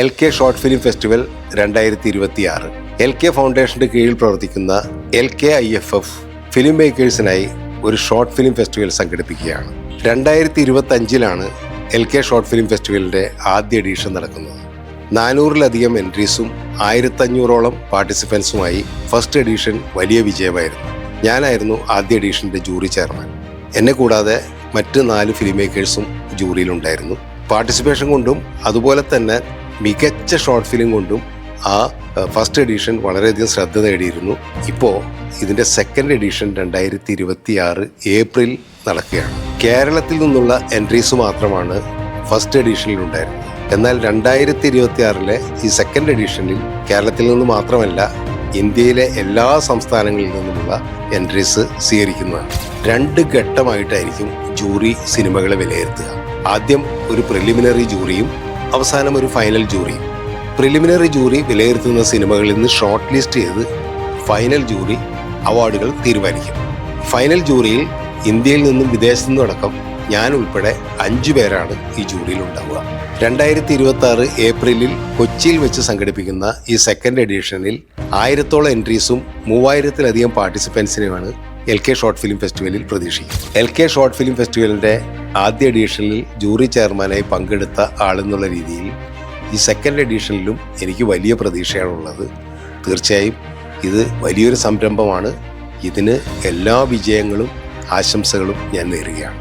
LK short film festival 2026 LK ഫൗണ്ടേഷന്റെ കീഴിൽ പ്രവർത്തിക്കുന്ന LKIFF ഫിലിം മേക്കേഴ്സിനായി ഒരു ഷോർട്ട് ഫിലിം ഫെസ്റ്റിവൽ സംഘടിപ്പിക്കുകയാണ്. 2025 LK ഷോർട്ട് ഫിലിം ഫെസ്റ്റിവലിന്റെ ആദ്യ എഡിഷൻ നടക്കുന്നത്. 400-ലധികം എൻട്രീസും 1500-ഓളം പാർട്ടിസിപ്പൻസുമായി ഫസ്റ്റ് എഡിഷൻ വലിയ വിജയമായിരുന്നു. ഞാനായിരുന്നു ആദ്യ എഡിഷന്റെ ജൂറി ചെയർമാൻ. എന്നെ കൂടാതെ മറ്റ് 4 ഫിലിം മേക്കേഴ്സും ജൂറിയിലുണ്ടായിരുന്നു. പാർട്ടിസിപ്പേഷൻ കൊണ്ടും അതുപോലെ തന്നെ മികച്ച ഷോർട്ട് ഫിലിം കൊണ്ടും ആ ഫസ്റ്റ് എഡിഷൻ വളരെയധികം ശ്രദ്ധ നേടിയിരുന്നു. ഇപ്പോൾ ഇതിൻ്റെ സെക്കൻഡ് എഡിഷൻ 2026 ഏപ്രിൽ നടക്കുകയാണ്. കേരളത്തിൽ നിന്നുള്ള എൻട്രീസ് മാത്രമാണ് ഫസ്റ്റ് എഡിഷനിൽ ഉണ്ടായിരുന്നത്. എന്നാൽ 2026 ഈ സെക്കൻഡ് എഡിഷനിൽ കേരളത്തിൽ നിന്ന് മാത്രമല്ല ഇന്ത്യയിലെ എല്ലാ സംസ്ഥാനങ്ങളിൽ നിന്നുമുള്ള എൻട്രീസ് സ്വീകരിക്കുന്നതാണ്. 2 ഘട്ടമായിട്ടായിരിക്കും ജൂറി സിനിമകളെ വിലയിരുത്തുക. ആദ്യം ഒരു പ്രിലിമിനറി ജൂറിയും അവസാനം ഒരു ഫൈനൽ ജൂറിയും. പ്രിലിമിനറി ജൂറി വിലയിരുത്തുന്ന സിനിമകളിൽ നിന്ന് ഷോർട്ട് ലിസ്റ്റ് ചെയ്ത് ഫൈനൽ ജൂറി അവാർഡുകൾ തീരുമാനിക്കും. ഫൈനൽ ജൂറിയിൽ ഇന്ത്യയിൽ നിന്നും വിദേശത്തു നിന്നും അടക്കം ഞാൻ ഉൾപ്പെടെ 5 പേരാണ് ഈ ജൂറിയിൽ ഉണ്ടാവുക. 2026 ഏപ്രിലിൽ കൊച്ചിയിൽ വെച്ച് സംഘടിപ്പിക്കുന്ന ഈ സെക്കൻഡ് എഡിഷനിൽ 1000-ഓളം എൻട്രീസും 3000-ലധികം പാർട്ടിസിപ്പൻസിനെയുമാണ് LK ഷോർട്ട് ഫിലിം ഫെസ്റ്റിവലിൽ പ്രതീക്ഷിക്കുന്നത്. LK ഷോർട്ട് ഫിലിം ഫെസ്റ്റിവലിൻ്റെ ആദ്യ എഡിഷനിൽ ജൂറി ചെയർമാനായി പങ്കെടുത്ത ആളെന്നുള്ള രീതിയിൽ ഈ സെക്കൻഡ് എഡിഷനിലും എനിക്ക് വലിയ പ്രതീക്ഷയാണുള്ളത്. തീർച്ചയായും ഇത് വലിയൊരു സംരംഭമാണ്. ഇതിന് എല്ലാ വിജയങ്ങളും ആശംസകളും ഞാൻ നേരുകയാണ്.